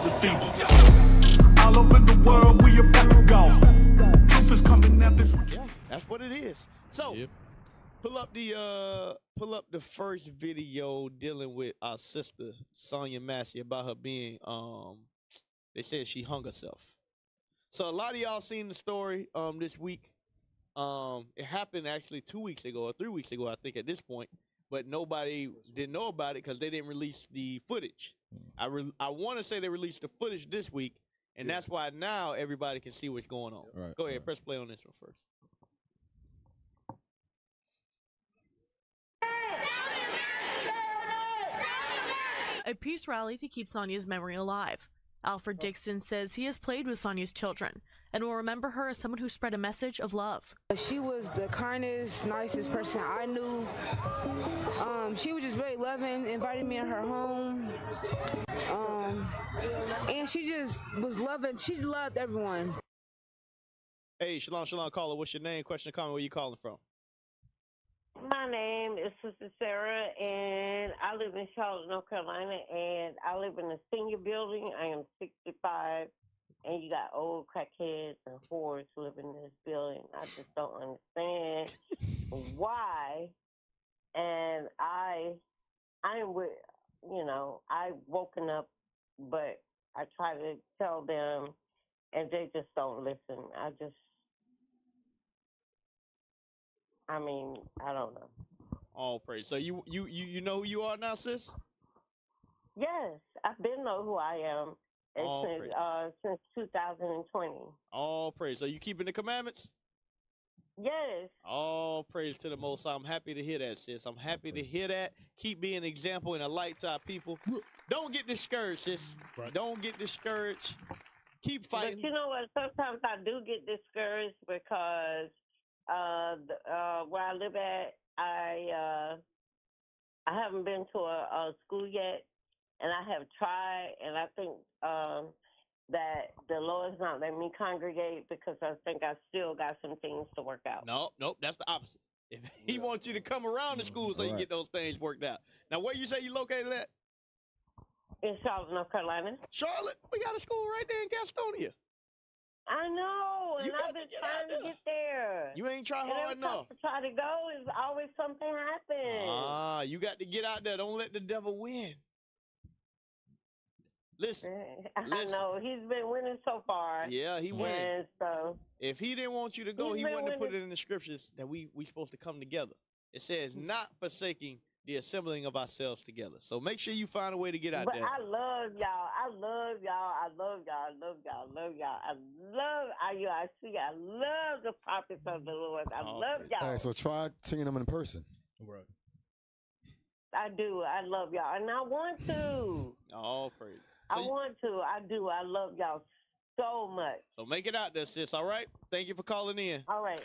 defeated. All over the world, we about to go. Truth is coming out this. Yeah, that's what it is. So, pull up the first video dealing with our sister Sonya Massey about her being they said she hung herself. So a lot of y'all seen the story this week. It happened actually 2 weeks ago or 3 weeks ago, I think, at this point. But nobody didn't know about it because they didn't release the footage. I want to say they released the footage this week, and that's why now everybody can see what's going on. Right, Go ahead, press play on this one first. A peace rally to keep Sonya's memory alive. Alfred Dixon says he has played with Sonya's children and will remember her as someone who spread a message of love. She was the kindest, nicest person I knew. She was just very loving, invited me in her home. And she just was loving. She loved everyone. Hey, shalom, caller. What's your name? Question, comment. Where you calling from? My name is Sister Sarah, and I live in Charlotte, North Carolina, and I live in a senior building. I am 65, and you got old crackheads and whores who live in this building. I just don't understand why. And I'm with, I've woken up, but I try to tell them, and they just don't listen. I don't know. All praise. So you know who you are now, sis? Yes, I've been know who I am since 2020. All praise. So you keeping the commandments? Yes. All praise to the Most High. I'm happy to hear that, sis. I'm happy to hear that. Keep being an example and a light to our people. Don't get discouraged, sis. Right. Don't get discouraged. Keep fighting. But you know what? Sometimes I do get discouraged because where I live at, I haven't been to a school yet, and I have tried, and I think that the Lord's not letting me congregate because I think I still got some things to work out. Nope, that's the opposite. If he wants you to come around the school so you get those things worked out. Now, where you say you located at? In Charlotte, North Carolina. Charlotte? We got a school right there in Gastonia. I know, and I've been trying to get there. You ain't trying hard enough. To try to go is always something happens. You got to get out there. Don't let the devil win. Listen. I know. He's been winning so far. Yeah, he winning. And so, if he didn't want you to go, he wouldn't have put it in the scriptures that we supposed to come together. It says, not forsaking the assembling of ourselves together. So make sure you find a way to get out there. I love y'all. I love I.U.I.C. I love the prophets of the Lord. I love y'all. All right, so try singing them in person. Right. I do. I love y'all. And I want to. All praise. I want to. I do. I love y'all so much. So make it out there, sis. All right? Thank you for calling in. All right.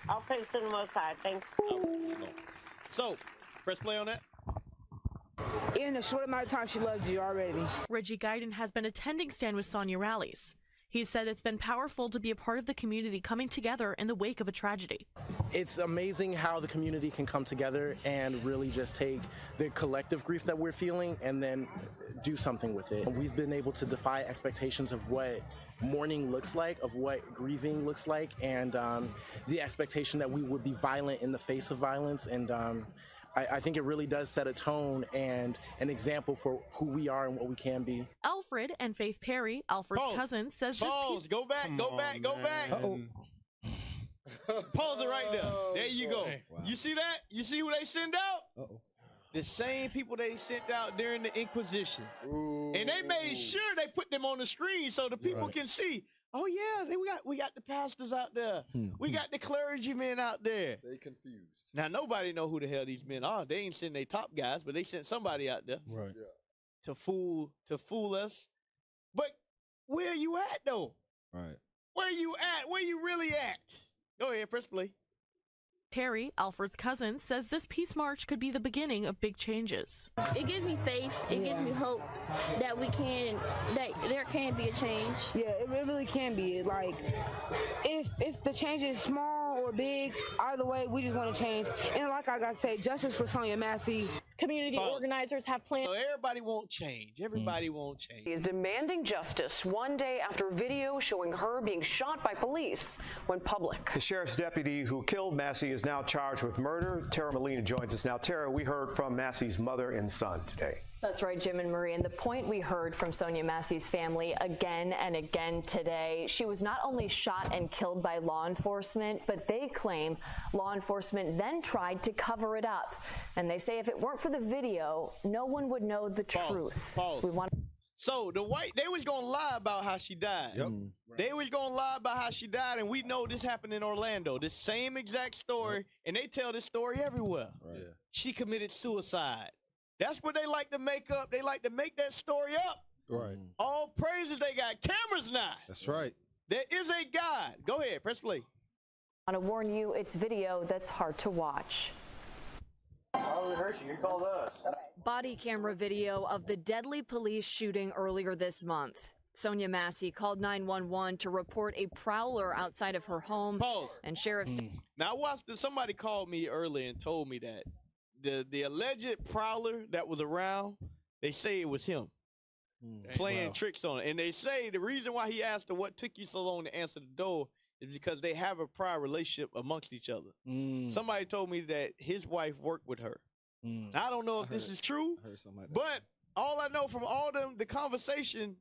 I'll praise to the Most High. Thanks. So, press play on that. In a short amount of time, she loved you already. Reggie Guyton has been attending Stand With Sonya rallies. He said it's been powerful to be a part of the community coming together in the wake of a tragedy. It's amazing how the community can come together and really just take the collective grief that we're feeling and then do something with it. We've been able to defy expectations of what mourning looks like, of what grieving looks like, and the expectation that we would be violent in the face of violence. And I think it really does set a tone and an example for who we are and what we can be. Alfred and Faith Perry, Alfred's cousin, says this piece... Go back. Uh-oh. Pause it right there. There you go. Wow. You see that? You see who they send out? Uh-oh. The same people they sent out during the Inquisition. Ooh. And they made sure they put them on the screen so the people can see. Oh yeah, we got the pastors out there. We got the clergymen out there. They confused. Now nobody know who the hell these men are. They ain't sent their top guys, but they sent somebody out there to fool us. But where you at though? Right. Where you at? Where you really at? Go ahead, press play. Perry, Alfred's cousin, says this peace march could be the beginning of big changes. It gives me faith. It gives me hope that there can be a change. Yeah, it really can be. Like, if the change is small or big, either way, we just want to change. And like I got to say, justice for Sonya Massey. Community organizers have plans. So everybody won't change. Everybody won't change. He is demanding justice 1 day after video showing her being shot by police went public. The sheriff's deputy who killed Massey is now charged with murder. Tara Molina joins us now. Tara, we heard from Massey's mother and son today. That's right, Jim and Marie. And the point we heard from Sonya Massey's family again and again today, she was not only shot and killed by law enforcement, but they claim law enforcement then tried to cover it up. And they say if it weren't for the video, no one would know the truth. So they was gonna lie about how she died. Yep. They was gonna lie about how she died, and we know this happened in Orlando. This same exact story, and they tell this story everywhere. Right. Yeah. She committed suicide. That's what they like to make up. They like to make that story up. Right. All praises, they got cameras now. That's right. There is a God. Go ahead, press play. I want to warn you, it's video that's hard to watch. Oh, we heard you. You called us. Body camera video of the deadly police shooting earlier this month. Sonya Massey called 911 to report a prowler outside of her home. Pause. And sheriffs. Now, somebody called me earlier and told me that the alleged prowler that was around, they say it was him playing tricks on it. And they say the reason why he asked her what took you so long to answer the door is because they have a prior relationship amongst each other. Somebody told me that his wife worked with her. I don't know if this is true, but all I know from all the conversation,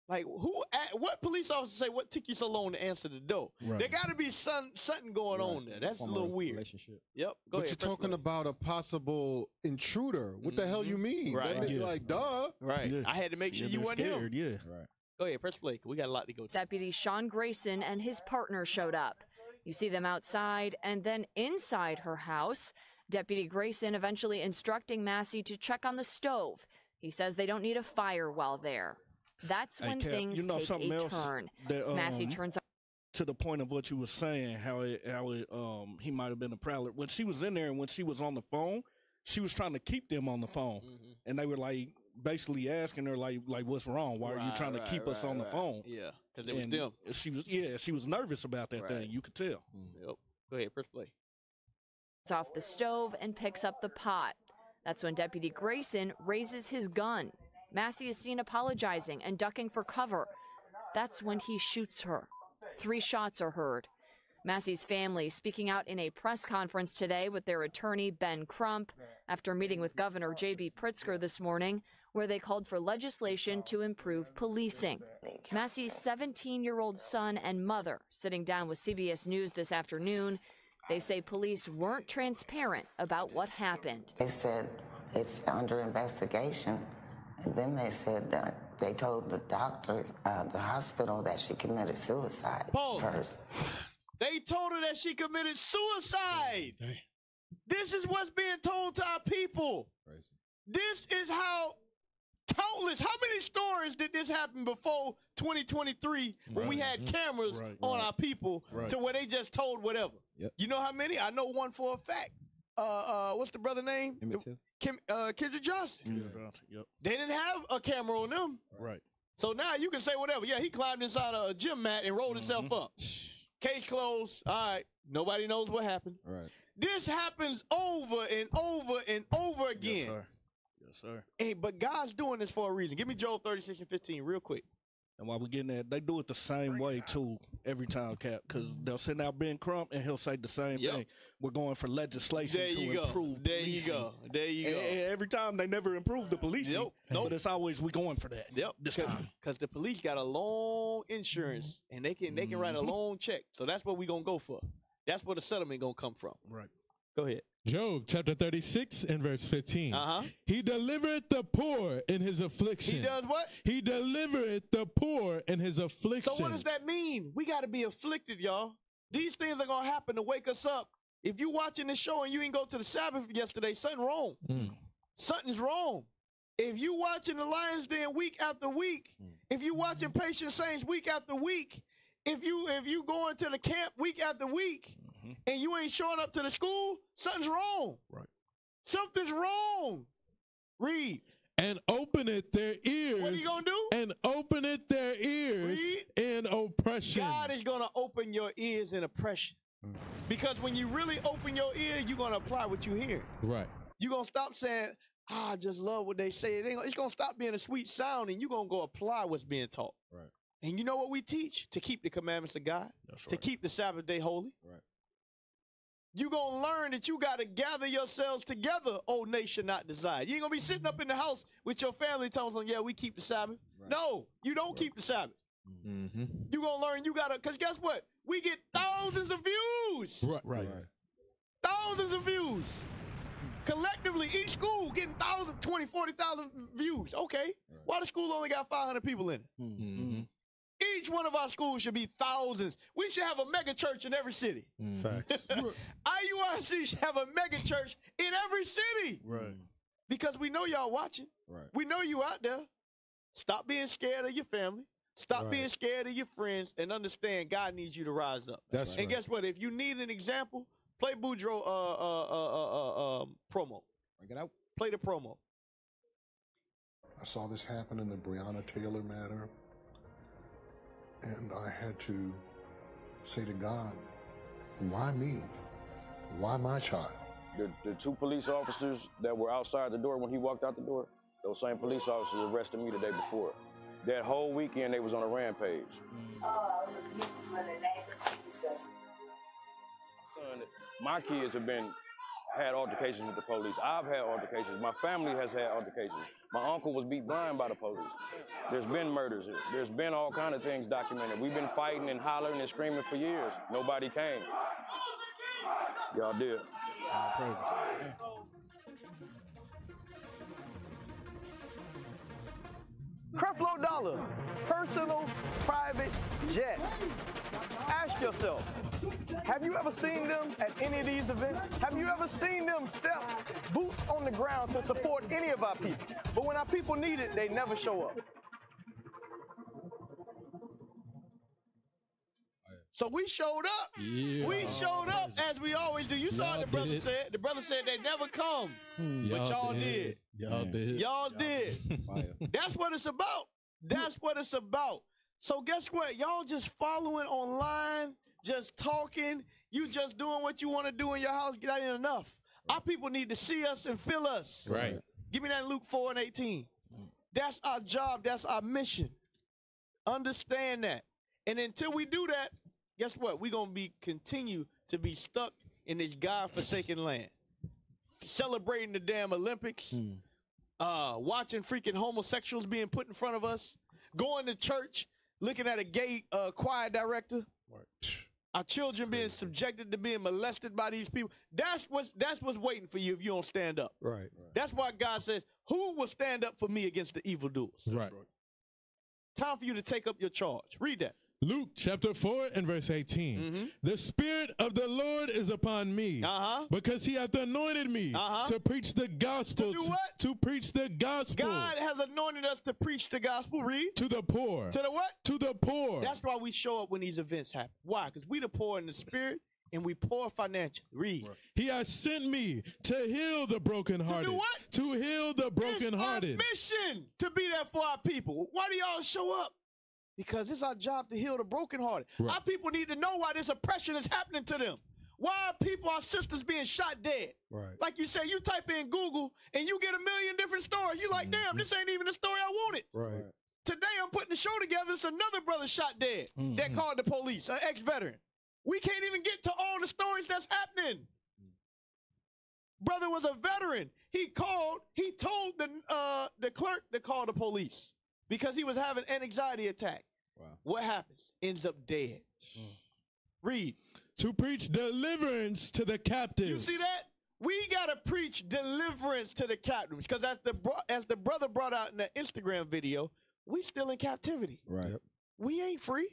like what police officer say what took you so long to answer the door? Right. There got to be something going on there. That's a little weird. Relationship. Yep. Go But ahead. you're talking about a possible intruder. What the hell you mean? Right. That'd be like, duh. Right. Yeah. I had to make sure you weren't scared. him. Yeah. Right. Go ahead, press play. We got a lot to go to. Deputy Sean Grayson and his partner showed up. You see them outside and then inside her house. Deputy Grayson eventually instructing Massey to check on the stove. He says they don't need a fire while there. That's when Cap, things you know take something a else turn. that, Massey turns to the point of what you were saying, how he might have been a prowler. When she was in there and when she was on the phone, she was trying to keep them on the phone, and they were like basically asking her like what's wrong? Why are you trying to keep us on the phone? Yeah, because it was them. She was nervous about that thing. You could tell. Yep. Go ahead, press play. off the stove and picks up the pot. That's when Deputy Grayson raises his gun. Massey is seen apologizing and ducking for cover. That's when he shoots her. 3 shots are heard. Massey's family speaking out in a press conference today with their attorney, Ben Crump, after meeting with Governor J.B. Pritzker this morning, where they called for legislation to improve policing. Massey's 17-year-old son and mother sitting down with CBS News this afternoon. They say police weren't transparent about what happened. They said it's under investigation. And then they said that they told the doctor, the hospital, that she committed suicide first. They told her that she committed suicide. This is what's being told to our people. Crazy. This is how countless, how many stories did this happen before 2023 when we had cameras on our people to where they just told whatever? Yep. You know how many? I know one for a fact. What's the brother name? Kendra Johnson. Yep. They didn't have a camera on them. Right. So now you can say whatever. Yeah, he climbed inside a gym mat and rolled himself up. Case closed. All right. Nobody knows what happened. Right. This happens over and over and over again. Yes, sir. Yes, sir. Hey, but God's doing this for a reason. Give me Job 36 and 15 real quick. And while we're getting that, they do it the same way, too, every time, Cap, because they'll send out Ben Crump, and he'll say the same thing. We're going for legislation to improve policing. There you go. And every time, they never improve the policing, but it's always, we're going for that this time. Because the police got a long insurance, and they can write a long check. So that's what we're going to go for. That's where the settlement going to come from. Right. Go ahead. Job chapter 36 and verse 15. He delivered the poor in his affliction. He does what? He delivered the poor in his affliction. So what does that mean? We got to be afflicted, y'all. These things are going to happen to wake us up. If you watching this show and you didn't go to the Sabbath yesterday, something wrong. Something's wrong. If you watching the Lions Den week after week, if you watching Patient Saints week after week, if you going to the camp week after week, and you ain't showing up to the school, something's wrong. Right. Something's wrong. Read. And openeth their ears. What are you going to do? And openeth their ears in oppression. God is going to open your ears in oppression. Because when you really open your ear, you're going to apply what you hear. Right. You're going to stop saying, I just love what they say. It's going to stop being a sweet sound, and you're going to go apply what's being taught. Right. And you know what we teach? To keep the commandments of God. To keep the Sabbath day holy. Right. You're going to learn that you got to gather yourselves together, O nation not desired. You ain't going to be sitting up in the house with your family telling them, yeah, we keep the Sabbath. Right. No, you don't keep the Sabbath. Mm-hmm. You're going to learn you got to, because guess what? We get thousands of views. Right. Thousands of views. Collectively, each school getting 20, 40,000 views. Okay. Why the school only got 500 people in it? Mm-hmm. Each one of our schools should be thousands. We should have a mega church in every city. Facts. I.U.I.C. should have a mega church in every city. Right. Because we know y'all watching. Right. We know you out there. Stop being scared of your family. Stop being scared of your friends, and understand God needs you to rise up. That's and guess what? If you need an example, play Boudreaux promo. Bring it out. Play the promo. I saw this happen in the Breonna Taylor matter, and I had to say to God, why me? Why my child? The two police officers that were outside the door when he walked out the door, those same police officers arrested me the day before. That whole weekend, they was on a rampage. Son, my kids have had altercations with the police. I've had altercations. My family has had altercations. My uncle was beat blind by the police. There's been murders. There's been all kind of things documented. We've been fighting and hollering and screaming for years. Nobody came. Y'all did. Creflo Dollar, personal private jet. Ask yourself, have you ever seen them at any of these events? Have you ever seen them step boots on the ground to support any of our people? But when our people need it, they never show up. So we showed up. Yeah. We showed up as we always do. You saw what the brother said. The brother said they never come. But y'all did. Y'all did. Y'all did. That's what it's about. That's what it's about. So guess what? Y'all just following online, just talking. You just doing what you want to do in your house. That ain't enough. Our people need to see us and feel us. Right. Give me that Luke 4:18. That's our job. That's our mission. Understand that. And until we do that, guess what? We're going to continue to be stuck in this God-forsaken land. Celebrating the damn Olympics. Watching freaking homosexuals being put in front of us. Going to church, looking at a gay choir director. Our children being subjected to being molested by these people. That's what's waiting for you if you don't stand up. Right. That's why God says, who will stand up for me against the evildoers? Right. Time for you to take up your charge. Read that. Luke chapter 4 and verse 18. The Spirit of the Lord is upon me because he hath anointed me to preach the gospel. To do what? To preach the gospel. God has anointed us to preach the gospel. Read. To the poor. To the what? To the poor. That's why we show up when these events happen. Why? Because we the poor in the spirit and we poor financially. Read. He has sent me to heal the brokenhearted. To do what? To heal the brokenhearted. It's our mission to be there for our people. Why do y'all show up? Because it's our job to heal the brokenhearted. Right. Our people need to know why this oppression is happening to them. Why are people, our sisters, being shot dead? Right. Like you say, you type in Google and you get a million different stories. You're like, damn, this ain't even the story I wanted. Right. Today I'm putting the show together. It's another brother shot dead that called the police, an ex-veteran. We can't even get to all the stories that's happening. Brother was a veteran. He told the clerk to call the police because he was having an anxiety attack. Wow. What happens? Ends up dead. Read. To preach deliverance to the captives. You see that? We got to preach deliverance to the captives because as the brother brought out in the Instagram video, we still in captivity. Right. Yep. We ain't free.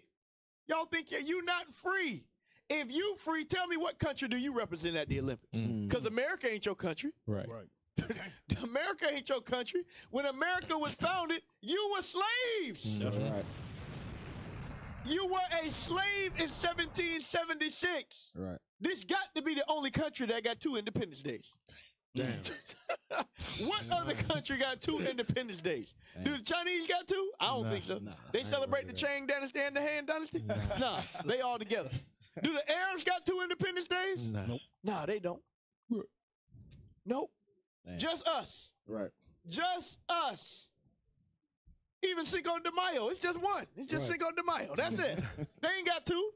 Y'all think you not free. If you free, tell me what country do you represent at the Olympics? Because America ain't your country. Right. America ain't your country. When America was founded, you were slaves. That's right. You were a slave in 1776. Right. This got to be the only country that got 2 Independence Days. Damn. What other country got 2 Independence Days? Damn. Do the Chinese got 2? I don't think so. They celebrate the Chang Dynasty and the Han Dynasty? Nah, they all together. Do the Arabs got 2 Independence Days? No. Nope. No, they don't. Nope. Damn. Just us. Right. Just us. Even Cinco de Mayo, it's just one. It's just Cinco de Mayo. That's it. They ain't got 2.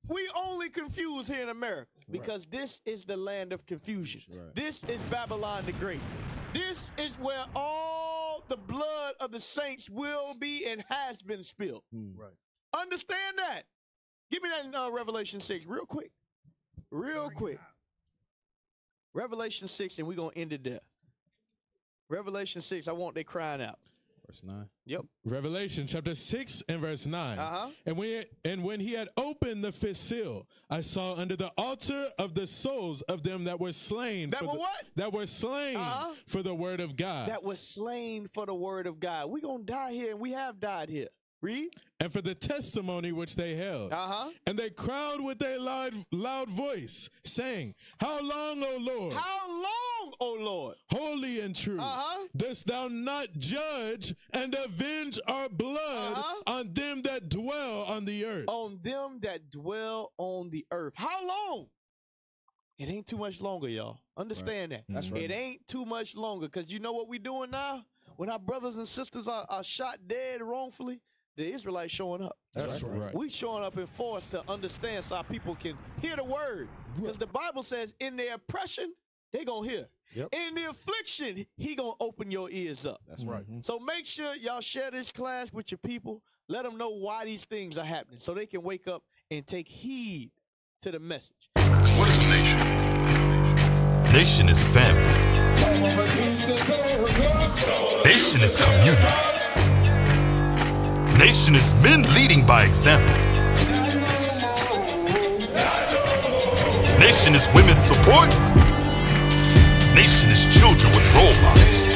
We only confuse here in America because this is the land of confusion. This is Babylon the Great. This is where all the blood of the saints will be and has been spilled. Right. Understand that. Give me that Revelation 6 real quick. Real quick. Revelation 6, and we're going to end it there. Revelation 6, I want they crying out. Verse 9. Yep. Revelation chapter 6 and verse 9. Uh-huh. And when he had opened the 5th seal, I saw under the altar of the souls of them that were slain. That were what? That were slain for the word of God. That was slain for the word of God. We're going to die here, and we have died here. Read. And for the testimony which they held. And they cried with a loud voice, saying, How long, O Lord? How long, O Lord? Holy and true. Dost thou not judge and avenge our blood on them that dwell on the earth? On them that dwell on the earth. How long? It ain't too much longer, y'all. Understand that. That's right. It ain't too much longer, because you know what we doing now? When our brothers and sisters are shot dead wrongfully, the Israelites showing up. That's right. We showing up in force to understand so our people can hear the word. Because the Bible says in their oppression, they going to hear. Yep. In the affliction, he going to open your ears up. That's right. So make sure y'all share this class with your people. Let them know why these things are happening so they can wake up and take heed to the message. What is a nation? Nation is family. Nation is community. Nation is men leading by example. Nation is women's support. Nation is children with role models.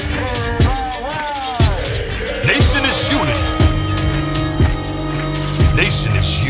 Nation is unity. Nation is